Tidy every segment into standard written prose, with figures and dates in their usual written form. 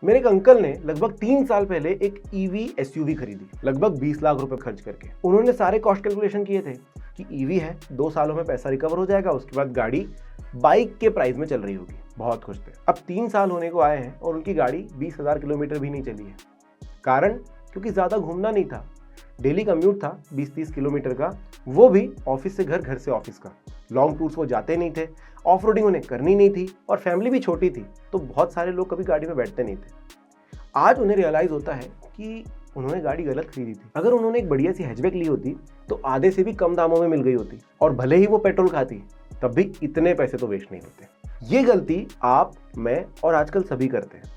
मेरे एक अंकल ने लगभग 3 साल पहले एक ईवी एसयूवी खरीदी, लगभग 20 लाख रुपए खर्च करके। उन्होंने सारे कॉस्ट कैलकुलेशन किए थे कि ईवी है, 2 सालों में पैसा रिकवर हो जाएगा, उसके बाद गाड़ी बाइक के प्राइस में चल रही होगी। बहुत खुश थे। अब 3 साल होने को आए हैं और उनकी गाड़ी 20,000 किलोमीटर भी नहीं चली है। कारण क्योंकि ज़्यादा घूमना नहीं था, डेली कम्यूट था 20-30 किलोमीटर का, वो भी ऑफिस से घर, घर से ऑफिस का। लॉन्ग टूर्स वो जाते नहीं थे, ऑफ रोडिंग उन्हें करनी नहीं थी और फैमिली भी छोटी थी, तो बहुत सारे लोग कभी गाड़ी में बैठते नहीं थे। आज उन्हें रियलाइज़ होता है कि उन्होंने गाड़ी गलत खरीदी थी। अगर उन्होंने एक बढ़िया सी हैचबैक ली होती तो आधे से भी कम दामों में मिल गई होती, और भले ही वो पेट्रोल खाती तब भी इतने पैसे तो वेस्ट नहीं होते। ये गलती आप, मैं और आजकल सभी करते हैं।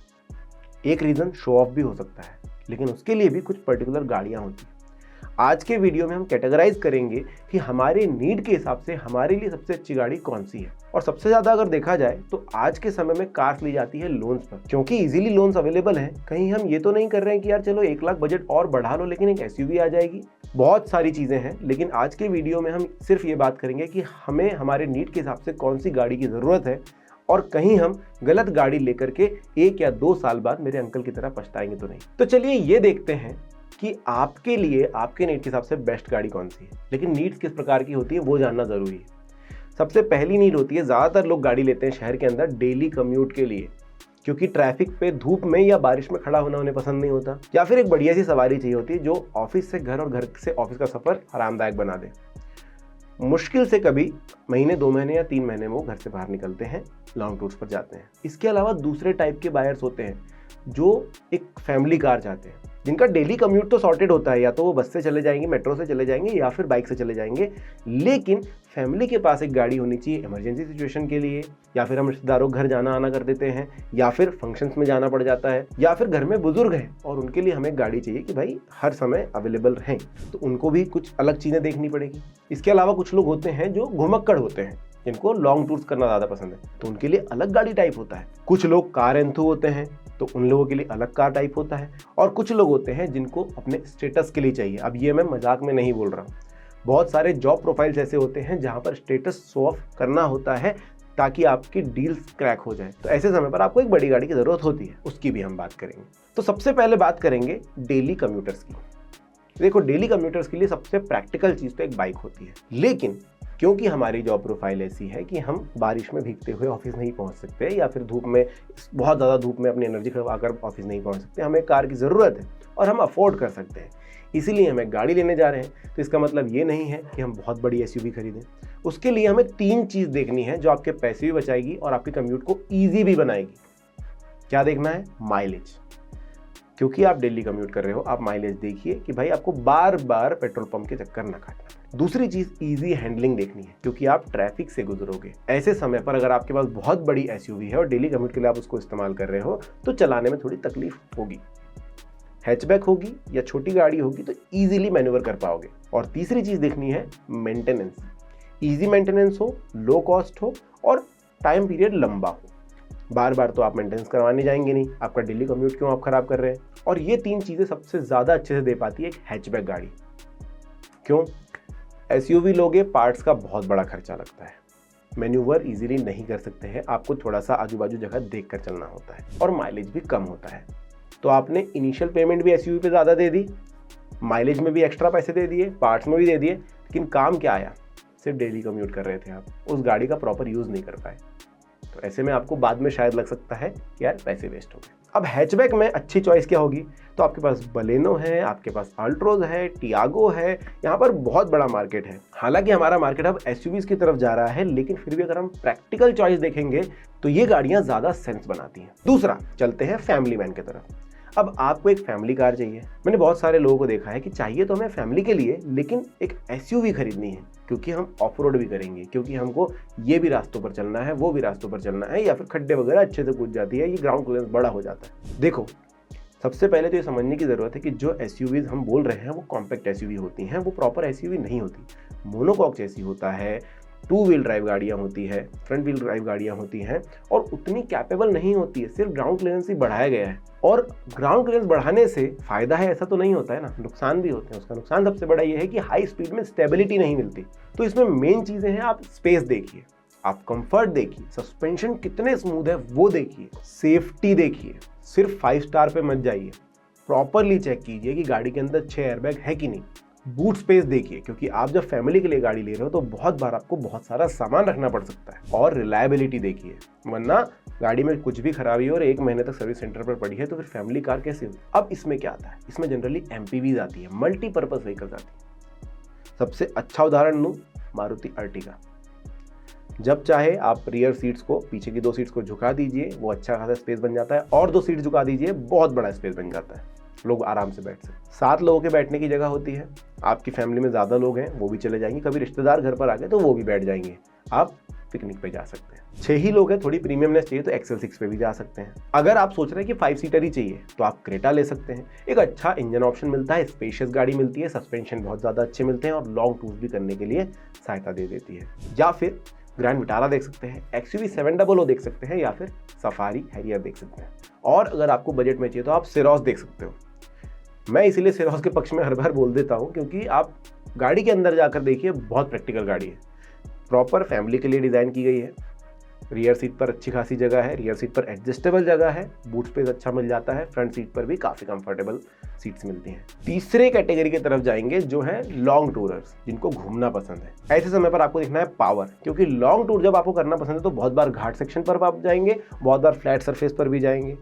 एक रीज़न शो ऑफ भी हो सकता है, लेकिन उसके लिए भी कुछ पर्टिकुलर गाड़ियाँ होती हैं। आज के वीडियो में हम कैटेगराइज करेंगे कि हमारे नीड के हिसाब से हमारे लिए सबसे अच्छी गाड़ी कौन सी है। और सबसे ज़्यादा अगर देखा जाए तो आज के समय में कार्स ली जाती है लोन्स पर, क्योंकि इजीली लोन्स अवेलेबल हैं। कहीं हम ये तो नहीं कर रहे हैं कि यार चलो 1 लाख बजट और बढ़ा लो लेकिन एक एसयूवी आ जाएगी। बहुत सारी चीज़ें हैं, लेकिन आज के वीडियो में हम सिर्फ ये बात करेंगे कि हमें हमारे नीड के हिसाब से कौन सी गाड़ी की ज़रूरत है, और कहीं हम गलत गाड़ी लेकर के 1 या 2 साल बाद मेरे अंकल की तरह पछताएंगे तो नहीं। तो चलिए ये देखते हैं कि आपके लिए, आपके नीड के हिसाब से बेस्ट गाड़ी कौन सी है। लेकिन नीड्स किस प्रकार की होती है वो जानना ज़रूरी है। सबसे पहली नीड होती है, ज़्यादातर लोग गाड़ी लेते हैं शहर के अंदर डेली कम्यूट के लिए, क्योंकि ट्रैफिक पे धूप में या बारिश में खड़ा होना उन्हें पसंद नहीं होता, या फिर एक बढ़िया सी सवारी चाहिए होती है जो ऑफिस से घर और घर से ऑफिस का सफ़र आरामदायक बना दे। मुश्किल से कभी महीने, 2 महीने या 3 महीने में वो घर से बाहर निकलते हैं, लॉन्ग टूर्स पर जाते हैं। इसके अलावा दूसरे टाइप के बायर्स होते हैं जो एक फैमिली कार चाहते हैं, जिनका डेली कम्यूट तो सॉर्टेड होता है, या तो वो बस से चले जाएंगे, मेट्रो से चले जाएंगे या फिर बाइक से चले जाएंगे, लेकिन फैमिली के पास एक गाड़ी होनी चाहिए इमरजेंसी सिचुएशन के लिए, या फिर हम रिश्तेदारों के घर जाना आना कर देते हैं, या फिर फंक्शंस में जाना पड़ जाता है, या फिर घर में बुजुर्ग हैं और उनके लिए हमें गाड़ी चाहिए कि भाई हर समय अवेलेबल रहें, तो उनको भी कुछ अलग चीज़ें देखनी पड़ेगी। इसके अलावा कुछ लोग होते हैं जो घुमक्कड़ होते हैं, जिनको लॉन्ग टूर्स करना ज़्यादा पसंद है, तो उनके लिए अलग गाड़ी टाइप होता है। कुछ लोग कार एंथू होते हैं, तो उन लोगों के लिए अलग कार टाइप होता है। और कुछ लोग होते हैं जिनको अपने स्टेटस के लिए चाहिए। अब ये मैं मजाक में नहीं बोल रहा हूँ, बहुत सारे जॉब प्रोफाइल्स ऐसे होते हैं जहाँ पर स्टेटस शो ऑफ करना होता है ताकि आपकी डील्स क्रैक हो जाए, तो ऐसे समय पर आपको एक बड़ी गाड़ी की ज़रूरत होती है, उसकी भी हम बात करेंगे। तो सबसे पहले बात करेंगे डेली कम्यूटर्स की। देखो, डेली कम्यूटर्स के लिए सबसे प्रैक्टिकल चीज़ तो एक बाइक होती है, लेकिन क्योंकि हमारी जॉब प्रोफाइल ऐसी है कि हम बारिश में भीगते हुए ऑफिस नहीं पहुंच सकते, या फिर धूप में, बहुत ज़्यादा धूप में अपनी एनर्जी खपाकर ऑफिस नहीं पहुंच सकते, हमें कार की ज़रूरत है और हम अफोर्ड कर सकते हैं, इसीलिए हमें गाड़ी लेने जा रहे हैं। तो इसका मतलब ये नहीं है कि हम बहुत बड़ी एसयूवी खरीदें। उसके लिए हमें 3 चीज़ देखनी है जो आपके पैसे भी बचाएगी और आपके कम्यूट को ईजी भी बनाएगी। क्या देखना है? माइलेज। क्योंकि आप डेली कम्यूट कर रहे हो, आप माइलेज देखिए कि भाई आपको बार बार पेट्रोल पंप के चक्कर ना काटना। दूसरी चीज इजी हैंडलिंग देखनी है, क्योंकि आप ट्रैफिक से गुजरोगे। ऐसे समय पर अगर आपके पास बहुत बड़ी एसयूवी है और डेली कम्यूट के लिए आप उसको इस्तेमाल कर रहे हो, तो चलाने में थोड़ी तकलीफ होगी। हैचबैक होगी या छोटी गाड़ी होगी तो ईजिली मैन्यूवर कर पाओगे। और तीसरी चीज देखनी है मेंटेनेंस। ईजी मेंटेनेंस हो, लो कॉस्ट हो और टाइम पीरियड लंबा हो। बार बार तो आप मेंटेनेंस करवाने जाएंगे नहीं, आपका डेली कम्यूट क्यों आप खराब कर रहे हैं। और ये 3 चीज़ें सबसे ज़्यादा अच्छे से दे पाती है एक हैचबैक गाड़ी। क्यों? एसयूवी लोगे, पार्ट्स का बहुत बड़ा खर्चा लगता है, मैन्यूवर इजीली नहीं कर सकते हैं, आपको थोड़ा सा आजू बाजू जगह देख कर चलना होता है, और माइलेज भी कम होता है। तो आपने इनिशियल पेमेंट भी एसयूवी पे ज़्यादा दे दी, माइलेज में भी एक्स्ट्रा पैसे दे दिए, पार्ट्स में भी दे दिए, लेकिन काम क्या आया? सिर्फ डेली कम्यूट कर रहे थे आप, उस गाड़ी का प्रॉपर यूज़ नहीं कर पाए। तो ऐसे में आपको बाद में शायद लग सकता है कि यार पैसे वेस्ट हो गए। अब हैचबैक में अच्छी चॉइस क्या होगी? तो आपके पास बलेनो है, आपके पास अल्ट्रोज है, टियागो है, यहाँ पर बहुत बड़ा मार्केट है। हालांकि हमारा मार्केट अब एसयूवीज की तरफ जा रहा है, लेकिन फिर भी अगर हम प्रैक्टिकल चॉइस देखेंगे तो ये गाड़ियाँ ज़्यादा सेंस बनाती हैं। दूसरा, चलते हैं फैमिली मैन की तरफ। अब आपको एक फैमिली कार चाहिए। मैंने बहुत सारे लोगों को देखा है कि चाहिए तो हमें फैमिली के लिए, लेकिन एक एसयूवी खरीदनी है, क्योंकि हम ऑफ रोड भी करेंगे, क्योंकि हमको ये भी रास्तों पर चलना है, वो भी रास्तों पर चलना है, या फिर खड्डे वगैरह अच्छे से कूद जाती है, ये ग्राउंड क्लियरेंस बड़ा हो जाता है। देखो, सबसे पहले तो ये समझने की ज़रूरत है कि जो एसयूवीज हम बोल रहे हैं वो कॉम्पैक्ट एसयूवी होती हैं, वो प्रॉपर एसयूवी नहीं होती। मोनोकॉक जैसी होता है, 2 व्हील ड्राइव गाड़ियाँ होती है, फ्रंट व्हील ड्राइव गाड़ियाँ होती हैं, और उतनी कैपेबल नहीं होती है। सिर्फ ग्राउंड क्लियरेंस ही बढ़ाया गया है, और ग्राउंड क्लियरेंस बढ़ाने से फायदा है ऐसा तो नहीं होता है ना, नुकसान भी होते हैं। उसका नुकसान सबसे बड़ा ये है कि हाई स्पीड में स्टेबिलिटी नहीं मिलती। तो इसमें मेन चीज़ें हैं, आप स्पेस देखिए, आप कंफर्ट देखिए, सस्पेंशन कितने स्मूथ है वो देखिए, सेफ्टी देखिए। सिर्फ 5 स्टार पे मत जाइए, प्रॉपरली चेक कीजिए कि गाड़ी के अंदर 6 एयरबैग है कि नहीं। बूट स्पेस देखिए, क्योंकि आप जब फैमिली के लिए गाड़ी ले रहे हो तो बहुत बार आपको बहुत सारा सामान रखना पड़ सकता है। और रिलायबिलिटी देखिए, वरना गाड़ी में कुछ भी खराबी हो और 1 महीने तक सर्विस सेंटर पर पड़ी है तो फिर फैमिली कार कैसे होगी। अब इसमें क्या आता है, इसमें जनरली एमपीवीज आती है, मल्टीपर्पज व्हीकल्स आती है। सबसे अच्छा उदाहरण लूँ, मारुति अर्टिगा। जब चाहे आप रियर सीट्स को, पीछे की 2 सीट्स को झुका दीजिए, वो अच्छा खासा स्पेस बन जाता है, और 2 सीट झुका दीजिए, बहुत बड़ा स्पेस बन जाता है, लोग आराम से बैठ सकते। 7 लोगों के बैठने की जगह होती है। आपकी फैमिली में ज़्यादा लोग हैं वो भी चले जाएंगे, कभी रिश्तेदार घर पर आ गए तो वो भी बैठ जाएंगे, आप पिकनिक पे जा सकते हैं। 6 ही लोग हैं, थोड़ी प्रीमियमनेस चाहिए तो एक्सेल 6 पे भी जा सकते हैं। अगर आप सोच रहे हैं कि 5 सीटर ही चाहिए तो आप क्रेटा ले सकते हैं। एक अच्छा इंजन ऑप्शन मिलता है, स्पेशियस गाड़ी मिलती है, सस्पेंशन बहुत ज़्यादा अच्छे मिलते हैं और लॉन्ग टूर्स भी करने के लिए सहायता दे देती है। या फिर ग्रैंड विटारा देख सकते हैं, XUV 700 देख सकते हैं, या फिर सफारी हैरियर देख सकते हैं। और अगर आपको बजट में चाहिए तो आप सिरोस देख सकते हो। मैं इसीलिए सिरोस के पक्ष में हर बार बोल देता हूँ, क्योंकि आप गाड़ी के अंदर जाकर देखिए, बहुत प्रैक्टिकल गाड़ी है, प्रॉपर फैमिली के लिए डिज़ाइन की गई है। रियर सीट पर अच्छी खासी जगह है, रियर सीट पर एडजस्टेबल जगह है, बूट स्पेस अच्छा मिल जाता है, फ्रंट सीट पर भी काफ़ी कंफर्टेबल सीट्स मिलती हैं। तीसरे कैटेगरी की तरफ जाएंगे जो है लॉन्ग टूरर्स, जिनको घूमना पसंद है। ऐसे समय पर आपको देखना है पावर, क्योंकि लॉन्ग टूर जब आपको करना पसंद है तो बहुत बार घाट सेक्शन पर आप जाएंगे, बहुत बार फ्लैट सरफेस पर भी जाएंगे,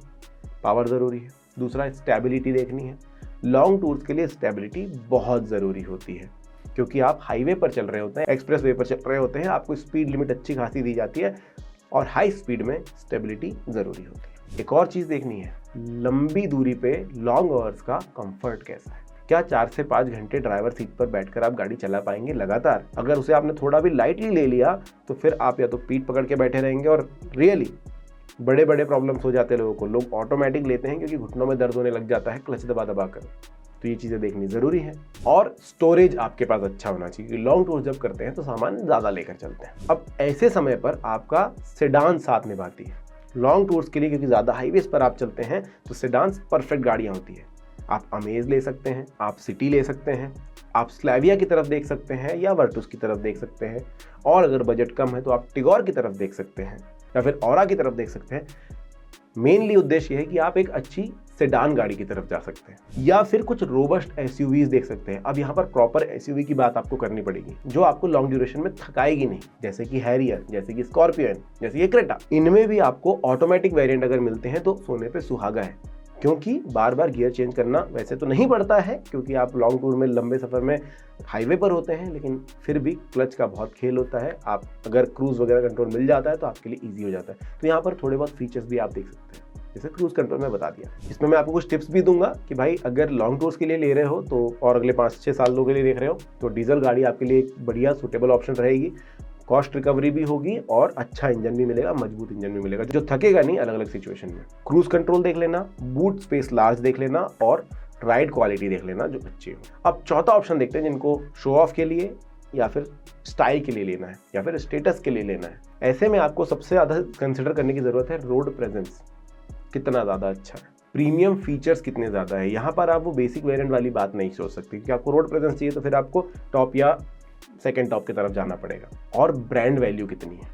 पावर ज़रूरी है। दूसरा, स्टेबिलिटी देखनी है। लॉन्ग टूर्स के लिए स्टेबिलिटी बहुत ज़रूरी होती है, क्योंकि आप हाईवे पर चल रहे होते हैं, एक्सप्रेस वे पर चल रहे होते हैं, आपको स्पीड लिमिट अच्छी खासी दी जाती है और हाई स्पीड में स्टेबिलिटी ज़रूरी होती है। एक और चीज़ देखनी है, लंबी दूरी पे लॉन्ग आवर्स का कंफर्ट कैसा है। क्या 4 से 5 घंटे ड्राइवर सीट पर बैठकर आप गाड़ी चला पाएंगे लगातार? अगर उसे आपने थोड़ा भी लाइटली ले लिया तो फिर आप या तो पीठ पकड़ के बैठे रहेंगे, और रियली बड़े बड़े प्रॉब्लम्स हो जाते हैं लोगों को। लोग ऑटोमेटिक लेते हैं क्योंकि घुटनों में दर्द होने लग जाता है क्लच दबा दबा कर। तो ये चीज़ें देखनी ज़रूरी है। और स्टोरेज आपके पास अच्छा होना चाहिए, क्योंकि लॉन्ग टूर जब करते हैं तो सामान ज़्यादा लेकर चलते हैं। अब ऐसे समय पर आपका सेडान साथ निभाती है लॉन्ग टूर्स के लिए, क्योंकि ज़्यादा हाईवेज पर आप चलते हैं तो सेडान परफेक्ट गाड़ियाँ होती है। आप अमेज ले सकते हैं, आप सिटी ले सकते हैं, आप स्लैविया की तरफ देख सकते हैं या वर्टुस की तरफ देख सकते हैं, और अगर बजट कम है तो आप टिगोर की तरफ देख सकते हैं या फिर औरा की तरफ देख सकते हैं। मेनली उद्देश्य है कि आप एक अच्छी सेडान गाड़ी की तरफ जा सकते हैं, या फिर कुछ रोबस्ट एसयूवीज देख सकते हैं। अब यहाँ पर प्रॉपर एसयूवी की बात आपको करनी पड़ेगी, जो आपको लॉन्ग ड्यूरेशन में थकाएगी नहीं, जैसे कि हैरियर, जैसे कि स्कॉर्पियन, जैसे कि क्रेटा। इनमें भी आपको ऑटोमेटिक वेरिएंट अगर मिलते हैं तो सोने पे सुहागा है, क्योंकि बार बार गियर चेंज करना वैसे तो नहीं पड़ता है, क्योंकि आप लॉन्ग टूर में लंबे सफ़र में हाईवे पर होते हैं, लेकिन फिर भी क्लच का बहुत खेल होता है। आप अगर क्रूज़ वगैरह कंट्रोल मिल जाता है तो आपके लिए ईजी हो जाता है। तो यहाँ पर थोड़े बहुत फीचर्स भी आप देख सकते हैं, जैसे क्रूज़ कंट्रोल में बता दिया। इसमें मैं आपको कुछ टिप्स भी दूंगा कि भाई अगर लॉन्ग टूर्स के लिए ले रहे हो तो, और अगले 5-6 सालों के लिए देख रहे हो, तो डीजल गाड़ी आपके लिए एक बढ़िया सूटेबल ऑप्शन रहेगी। कॉस्ट रिकवरी भी होगी और अच्छा इंजन भी मिलेगा, मजबूत इंजन भी मिलेगा जो थकेगा नहीं अलग अलग सिचुएशन में। क्रूज कंट्रोल देख लेना, बूट स्पेस लार्ज देख लेना, और राइड क्वालिटी देख लेना जो अच्छी हो। अब चौथा ऑप्शन देखते हैं, जिनको शो ऑफ के लिए या फिर स्टाइल के लिए लेना है या फिर स्टेटस के लिए लेना है। ऐसे में आपको सबसे ज़्यादा कंसिडर करने की ज़रूरत है रोड प्रेजेंस कितना ज़्यादा अच्छा है, प्रीमियम फीचर्स कितने ज़्यादा है। यहाँ पर आप वो बेसिक वेरिएंट वाली बात नहीं सोच सकते, क्योंकि आपको रोड प्रेजेंस चाहिए तो फिर आपको टॉप या सेकेंड टॉप की तरफ जाना पड़ेगा। और ब्रांड वैल्यू कितनी है,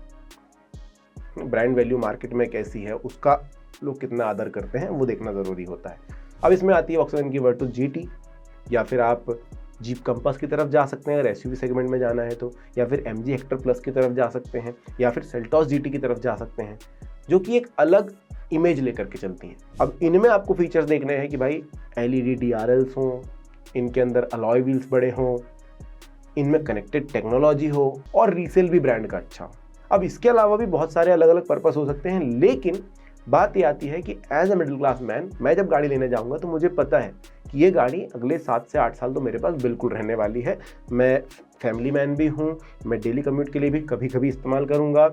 ब्रांड वैल्यू मार्केट में कैसी है, उसका लोग कितना आदर करते हैं वो देखना ज़रूरी होता है। अब इसमें आती है वॉक्सवैगन की वर्टुस GT, या फिर आप जीप कंपास की तरफ जा सकते हैं अगर एसयूवी सेगमेंट में जाना है तो, या फिर MG हेक्टर प्लस की तरफ जा सकते हैं, या फिर सेल्टॉस GT की तरफ जा सकते हैं, जो कि एक अलग इमेज लेकर के चलती हैं। अब इनमें आपको फीचर्स देखने हैं कि भाई LED DRLs हों, इनके अंदर अलॉय व्हील्स बड़े हों, इनमें कनेक्टेड टेक्नोलॉजी हो, और रीसेल भी ब्रांड का अच्छा हो। अब इसके अलावा भी बहुत सारे अलग अलग पर्पस हो सकते हैं, लेकिन बात ये आती है कि as a middle class man मैं जब गाड़ी लेने जाऊंगा तो मुझे पता है कि ये गाड़ी अगले 7 से 8 साल तो मेरे पास बिल्कुल रहने वाली है। मैं फैमिली मैन भी हूँ, मैं डेली कम्यूट के लिए भी कभी कभी इस्तेमाल करूँगा,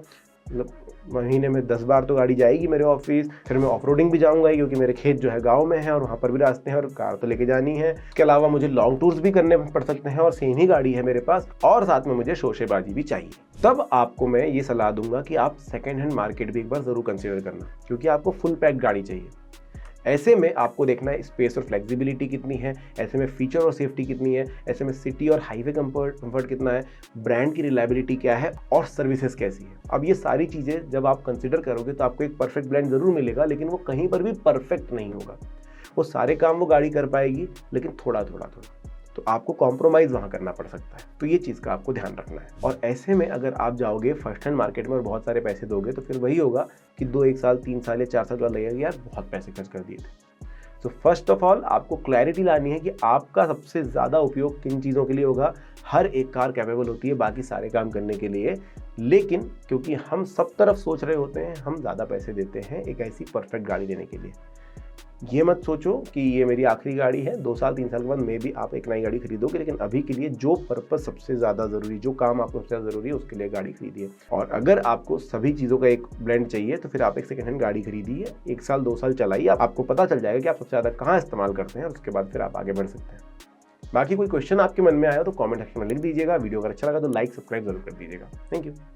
मतलब महीने में 10 बार तो गाड़ी जाएगी मेरे ऑफिस। फिर मैं ऑफ रोडिंग भी जाऊँगा क्योंकि मेरे खेत जो है गाँव में है और वहाँ पर भी रास्ते हैं और कार तो लेके जानी है। इसके अलावा मुझे लॉन्ग टूर्स भी करने पड़ सकते हैं और सेम ही गाड़ी है मेरे पास, और साथ में मुझे शोशेबाजी भी चाहिए। तब आपको मैं ये सलाह दूंगा कि आप सेकेंड हैंड मार्केट भी एक बार ज़रूर कंसिडर करना, क्योंकि आपको फुल पैक गाड़ी चाहिए। ऐसे में आपको देखना है स्पेस और फ्लेक्सिबिलिटी कितनी है, ऐसे में फीचर और सेफ्टी कितनी है, ऐसे में सिटी और हाईवे कंफर्ट कितना है, ब्रांड की रिलायबिलिटी क्या है और सर्विसेज कैसी है। अब ये सारी चीज़ें जब आप कंसिडर करोगे तो आपको एक परफेक्ट ब्रांड जरूर मिलेगा, लेकिन वो कहीं पर भी परफेक्ट नहीं होगा। वो सारे काम वो गाड़ी कर पाएगी, लेकिन थोड़ा थोड़ा तो आपको कॉम्प्रोमाइज़ वहाँ करना पड़ सकता है। तो ये चीज़ का आपको ध्यान रखना है। और ऐसे में अगर आप जाओगे फर्स्ट हैंड मार्केट में और बहुत सारे पैसे दोगे तो फिर वही होगा कि 1 साल 3 साल या 4 साल बाद लगेगा यार बहुत पैसे खर्च कर दिए थे। तो फर्स्ट ऑफ ऑल आपको क्लैरिटी लानी है कि आपका सबसे ज़्यादा उपयोग किन चीज़ों के लिए होगा। हर एक कार कैपेबल होती है बाकी सारे काम करने के लिए, लेकिन क्योंकि हम सब तरफ सोच रहे होते हैं, हम ज़्यादा पैसे देते हैं एक ऐसी परफेक्ट गाड़ी लेने के लिए। ये मत सोचो कि ये मेरी आखिरी गाड़ी है, 2 साल 3 साल के बाद मे भी आप एक नई गाड़ी खरीदोगे, लेकिन अभी के लिए जो पर्पस सबसे ज़्यादा ज़रूरी, जो काम आपको सबसे ज़्यादा ज़रूरी है उसके लिए गाड़ी खरीदिए। और अगर आपको सभी चीज़ों का एक ब्लेंड चाहिए तो फिर आप एक सेकंड हैंड गाड़ी खरीदिए, 1 साल 2 साल चलाइए, आपको पता चल जाएगा कि आप सबसे ज़्यादा कहाँ इस्तेमाल करते हैं और उसके बाद फिर आप आगे बढ़ सकते हैं। बाकी कोई क्वेश्चन आपके मन में आया तो कॉमेंट सेक्शन में लिख दीजिएगा। वीडियो अगर अच्छा लगा तो लाइक सब्सक्राइब जरूर कर दीजिएगा। Thank you.